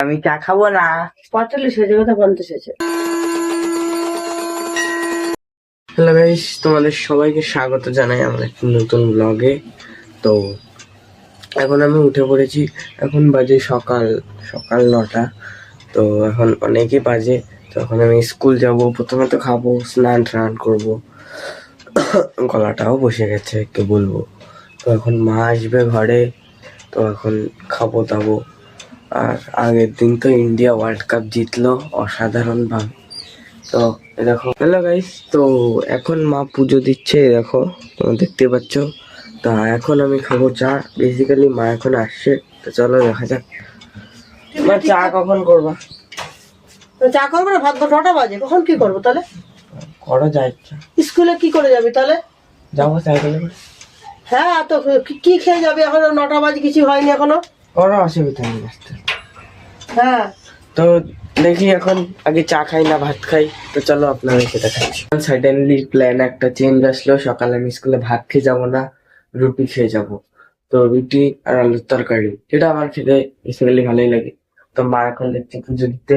আমি চা খাবো না। 45 হয়েছে, কথা 50 হয়েছে। হ্যালো গাইস, তোমাদের সবাইকে স্বাগত জানাই আমার একটা নতুন ব্লগে। তো এখন আমি উঠে পড়েছি। এখন বাজে সকাল সকাল 9টা। তো এখন অনেকই বাজে। তো এখন আমি স্কুল যাব। প্রথমে তো খাবো, স্নান টান করবো। গলাটাও বসে গেছে, একটু বলবো। তো এখন মা আসবে ঘরে। তো এখন খাবো দাবো। আর আগের দিন তো ইন্ডিয়া ওয়ার্ল্ড কাপ জিতলো অসাধারণ ভাবে। তো এই দেখো, হ্যালো গাইস, তো এখন মা পুজো দিচ্ছে, এই দেখো তোমরা দেখতে পাচ্ছ। তা এখন আমি খাবো চা। বেসিক্যালি মা এখন আসছে, তো চলো দেখা যাক। মা চা কখন করবা? চা করবো না, ভাত 9টা বাজে, কখন কি করবো তাহলে? করো যা ইচ্ছা। স্কুলে কি করে যাবি তাহলে? যাবো সাইকেলে করে। হ্যাঁ, তো কি খেয়ে যাবি? এখন 9টা বাজে, কিছু হয়নি এখনো। করো, অসুবিধা নেই আসতে। হ্যাঁ, তো দেখি এখন আগে চা খাই না ভাত খাই। তো চলো আপনাদের সেটা খাচ্ছি। সাডেনলি প্ল্যান একটা চেঞ্জ আসলো। সকালে আমি স্কুলে ভাত খেয়ে যাবো না, রুটি খেয়ে যাব। তো রুটি আর আলুর তরকারি, যেটা আমার খেতে বেসিক্যালি ভালোই লাগে। তো মা এখন দেখছি পুজো দিতে।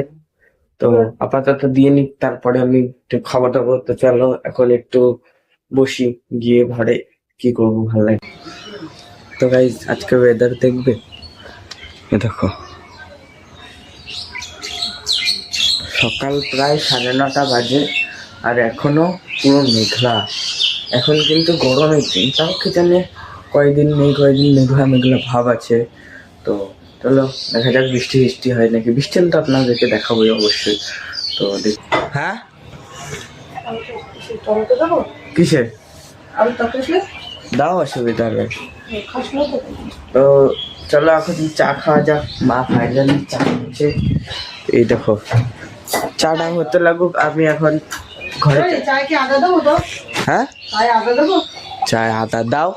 তো আপাতত দিয়ে নিক, তারপরে আমি একটু খাওয়া দাবো। তো চলো এখন একটু বসি, গিয়ে ঘরে কি করবো ভালো লাগে। তো গাইজ আজকে ওয়েদার দেখবে, এ দেখো সকাল প্রায় 9:30 বাজে আর এখনো পুরো মেঘলা। এখন কিন্তু গরমের দিন, তাও কি জানে কয়েকদিন নেই, কয়েকদিন মেঘলা মেঘলা ভাব আছে। তো চলো দেখা যাক বৃষ্টি বৃষ্টি হয় নাকি। বৃষ্টি হলে তো আপনাদেরকে দেখাবোই অবশ্যই। তো হ্যাঁ, টমেটো দেবো, কিসের আলু তরকারি দাও, অসুবিধা নেই। খাস না তো? তো চলো এখন চা খাওয়া যাক। মা ফাইনালি চা হচ্ছে, এই দেখো চাটা হতে লাগুক। আমি এখন ঘরে চায় কি আদা দেবো তো? হ্যাঁ, চায় আদা দেবো? চায় আদা দাও।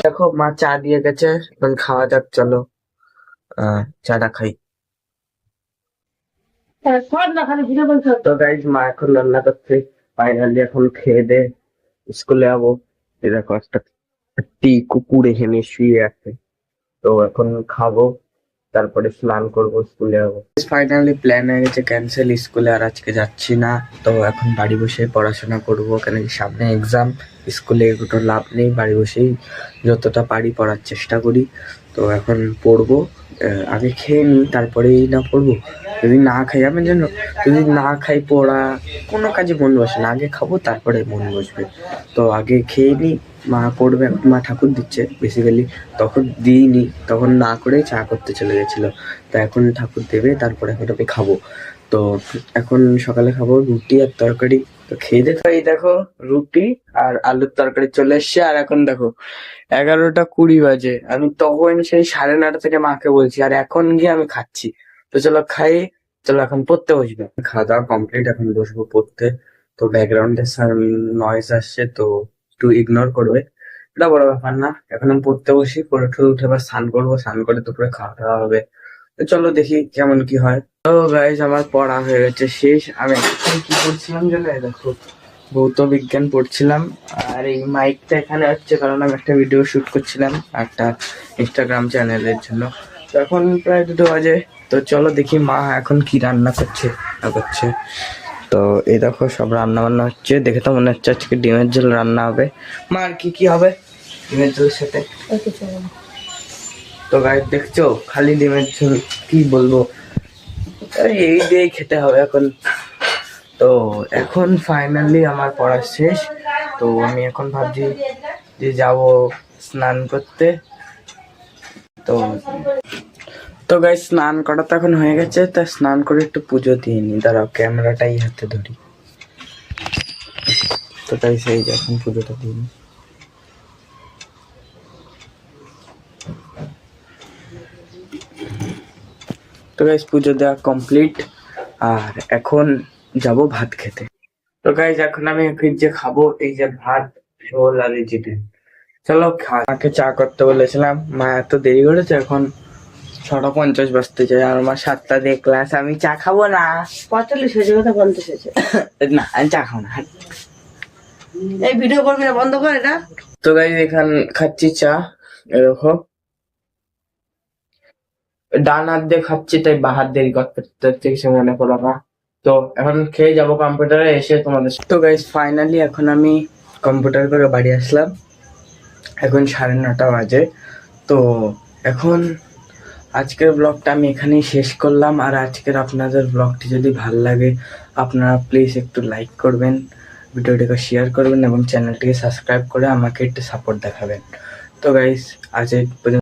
দেখো মা চা দিয়ে গেছে, এখন খাওয়া যাক। চলো চাটা খাই। খাওয়ার না, খালি ভিডিও বলতে তো গাইজ মা এখন রান্না করছে। ফাইনালি এখন খেয়ে দে স্কুলে যাবো। এই দেখো একটা কুকুর এখানে শুয়ে আছে। তো এখন খাবো, তারপরে স্নান করবো, স্কুলে যাবো। ফাইনালি প্ল্যান হয়ে গেছে ক্যান্সেল, স্কুলে আর আজকে যাচ্ছি না। তো এখন বাড়ি বসে পড়াশোনা করবো, কেন কি সামনে এক্সাম। স্কুলে কোনো লাভ নেই, বাড়ি বসেই যতটা পারি পড়ার চেষ্টা করি। তো এখন পড়বো। আগে খেয়ে নিই, তারপরেই না পড়বো। যদি না খাই, আমি জানো, যদি না খাই পড়া কোনো কাজে মন বসে না। আগে খাবো তারপরে মন বসবে। তো আগে খেয়ে নিই, মা করবে, এখন মা ঠাকুর দিচ্ছে বেসিক্যালি। তখন দিইনি, তখন না করেই চা করতে চলে গেছিলো। তো এখন ঠাকুর দেবে, তারপরে এখন আমি খাবো। তো এখন সকালে খাবো রুটি আর তরকারি। তো খেয়ে দেখো, এই দেখো রুটি আর আলুর তরকারি চলে এসছে। আর এখন দেখো 11টা 20 বাজে। আমি তখন সেই 9:30 থেকে মাকে বলছি, আর এখন গিয়ে আমি খাচ্ছি। তো চলো খাই, চলো এখন পড়তে বসবে। খাওয়া দাওয়া কমপ্লিট, এখন বসবো পড়তে। তো ব্যাকগ্রাউন্ডে নয়েজ আসছে, তো একটু ইগনোর করবে, এটা বড় ব্যাপার না। এখন আমি পড়তে বসি, পড়ে টরে উঠে আবার স্নান করবো, স্নান করে দুপুরে খাওয়া দাওয়া হবে। তো চলো দেখি কেমন কি হয়। তো গাইজ আমার পড়া হয়ে গেছে শেষ। আমি এখন কি পড়ছিলাম জানো, এই দেখো ভৌত বিজ্ঞান পড়ছিলাম। আর এই মাইকটা এখানে হচ্ছে কারণ আমি একটা ভিডিও শুট করছিলাম একটা ইনস্টাগ্রাম চ্যানেলের জন্য। তো এখন প্রায় 2টো বাজে। তো চলো দেখি মা এখন কি রান্না করছে না করছে। তো এই দেখো সব রান্না বান্না হচ্ছে, দেখে তো মনে হচ্ছে আজকে ডিমের ঝোল রান্না হবে। মা আর কি কি হবে ডিমের ঝোলের সাথে? তো গাইস দেখছো খালি ডিমের ঝোল, কি বলবো, এই দিয়েই খেতে হবে এখন। তো এখন ফাইনালি আমার পড়া শেষ। তো আমি এখন ভাবছি যে যাব স্নান করতে। তো তো গাইস স্নান করা তো এখন হয়ে গেছে। তা স্নান করে একটু পুজো দিয়ে নি, দাঁড়াও ক্যামেরাটাই হাতে ধরি। তো গাইস এই যে এখন পুজোটা দিয়ে নি। তো গাইস পুজো দেওয়া কমপ্লিট, আর এখন যাব ভাত খেতে। তো গাইস এখন আমি যে খাবো এই যে ভাত, ঝোল আর এই যে ডিম। চলো মাকে চা করতে বলেছিলাম, মা এত দেরি করেছে, এখন 6:50 বাজতে চাই। আর আমার 7টা দিয়ে ক্লাস, আমি চা খাবো না। 45 হয়েছে, কথা 50 হয়েছে। না আমি চা খাবো না। এই ভিডিও করবি না, বন্ধ কর এটা। তো গাইস এখান খাচ্ছি চা, এরকম। ডান হাত দিয়ে খাচ্ছি তাই বা হাত দেরি করতে কিছু মনে করো না। তো এখন খেয়ে যাবো কম্পিউটারে এসে তোমাদের তো গাইস ফাইনালি এখন আমি কম্পিউটার করে বাড়ি আসলাম। এখন 9:30 বাজে। তো এখন আজকের ব্লগটা আমি এখানেই শেষ করলাম। আর আজকের আপনাদের ব্লগটি যদি ভালো লাগে আপনারা প্লিজ একটু লাইক করবেন, ভিডিওটিকে শেয়ার করবেন এবং চ্যানেলটিকে সাবস্ক্রাইব করে আমাকে একটু সাপোর্ট দেখাবেন। তো গাইস আজ এই পর্যন্ত।